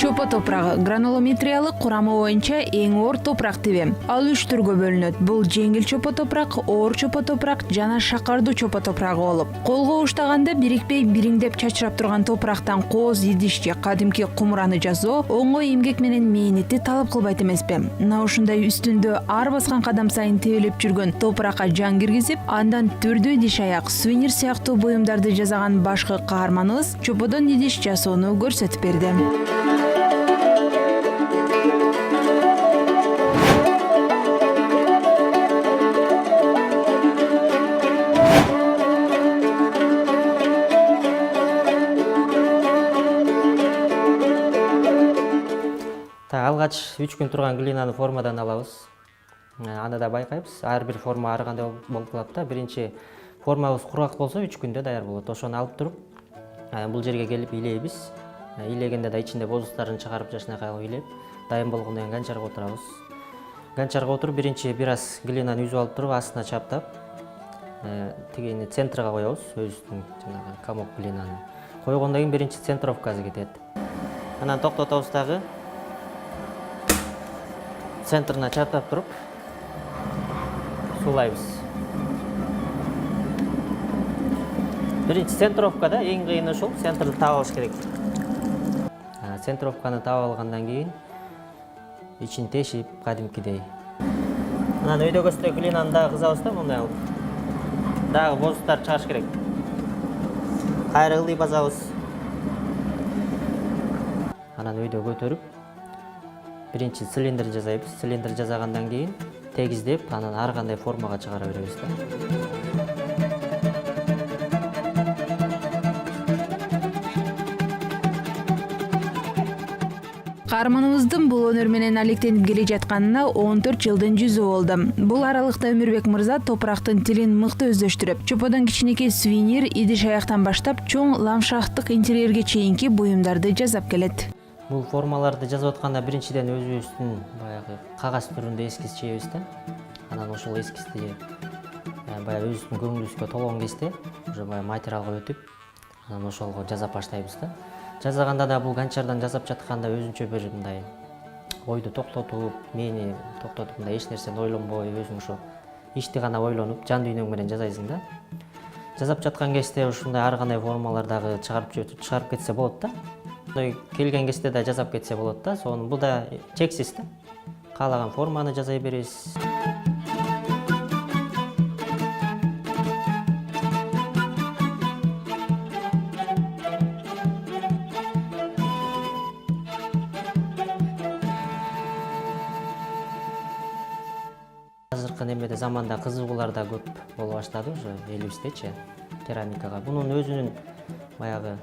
Чопо топрагы гранулометриялык курамы боюнча эң оор топрак тиби. Ал 3 түргө бөлүнөт. Бул жеңил чопо топрак, оор чопо топрак жана шакардуу чопо топрагы болуп, колго уштаганда бирикпей бириңдеп чачырап турган топрактан кооз идиш же кадимки кумураны жасоо оңой эмгек менен мээнетти талап кылбайт эмеспи? Мына ушундай үстүндө ар баскан кадам сайын тебелеп жүргөн топракка жан киргизип, андан түрдүү идиш аяк, сувенир сыяктуу буюмдарды жасаган башкы каарманыбыз чоподон идиш жасоону көрсөтүп берди. Алгач 3 күн турган глинаны формадан алабыз. Аны да байкайбыз. Ар бир форма ар кандай болуп калат да. Биринчи формабыз кургак болсо 3 күндө даяр болот. Ошону алып туруп, бул жерге келип илейбиз. Илегенде да ичинде бозуктарын чыгарып жашынакай кылып илеп, дайым болгондон кийин ганчарга отурабыз. Ганчарга отуруп биринчи бир аз глинаны үзүп алып туруп, астына чаптап, тигини центрга коебуз, өзүбүздүн жанагы комок глинаны. Койгондон кийин биринчи центровкасы кетет. Анан токтотобуз дагы. Центрына чаптап туруп суулайбыз. Биринчи центровкада эң кыйыны ушул, центрди таап алыш керек. Центровканы таап алгандан кийин ичин тешип кадимкидей. Анан өйдөгөстө глинаны дагы кызабыз да, мындай алып. Дагы бозуктарды чыгарыш керек. Кайра ылдый базабыз. Анан өйдө көтөрүп биринчи цилиндр жасайбыз. Цилиндр жасагандан кийин тегиздеп, анан ар кандай формага чыгара беребиз да. Каарманыбыздын бул өнөр менен алектенип келе жатканына 14 жылдын жүзү болду. Бул аралыкта Өмүрбек мырза топурактын тилин мыкты өздөштүрүп, чоподон кичинекей сувенир, идиш аяктан баштап чоң ландшафттык интерьерге чейинки буюмдарды жасап келет. Бул формаларды жасап атканда биринчиден өзүбүздүн баягы кагаз түрүндө эскиз чийебиз да. Анан ошол эскизди баягы өзүбүздүн көңүлүбүзгө толгон кезде уже баягы материалга өтүп, анан ошолго жасап баштайбыз да. Жасаганда да бул ганчардан жасап жатканда өзүнчө бир мындай ойду токтотуп, мени токтотуп, мындай эч нерсени ойлонбой, өзүң ошо ишти гана ойлонуп, жан дүйнөң менен жасайсың да. Жасап жаткан кезде ушундай ар кандай формалар дагы чыгарып кетсе болот да. Келген кезде да жасап кетсе болот да. Сонун бул да чексиз да. Каалаган форманы жасай бересиз. Азыркы немеде заманда кызыгуулар да көп боло баштады уже элибиздечи керамикага. Бунун өзүнүн баягы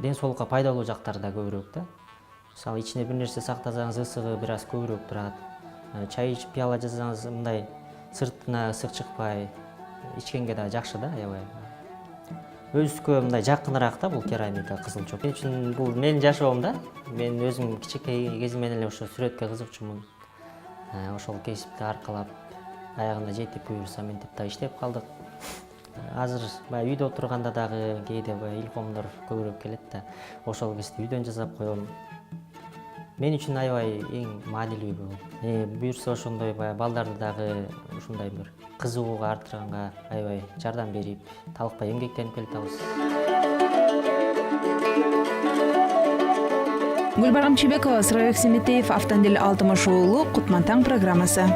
ден соолукка пайдалуу жактары да көбүрөөк да. Мисалы ичине бир нерсе сактасаңыз ысыгы бир аз көбүрөөк турат. Чай ичип пияла жасасаңыз мындай сыртына ысык чыкпай, ичкенге да жакшы да, аябай. Өзүбүзгө мындай жакыныраак да бул керамика, кызыл чоп. Мен үчүн бул менин жашоом да. Мен өзүм кичинекей кезимден эле ошо сүрөткө кызыкчумун. Ошол кесипти аркалап аягына жетип буюрса мынтип да иштеп калдык. Азыр баягы үйдө отурганда дагы кээде баягы илхомдор көбүрөөк келет да. Ошол кезде үйдөн жасап коем. Мен үчүн аябай эң маанилүү бул. Буюрса ошондой баягы балдарды дагы ушундай бир кызыгууга артырганга аябай жардам берип, талыкпай эмгектенип келатабыз. Гүлбарам Чебекова, Сырбек Семетеев, Автандил Алтымыш уулу, Кутман таң программасы.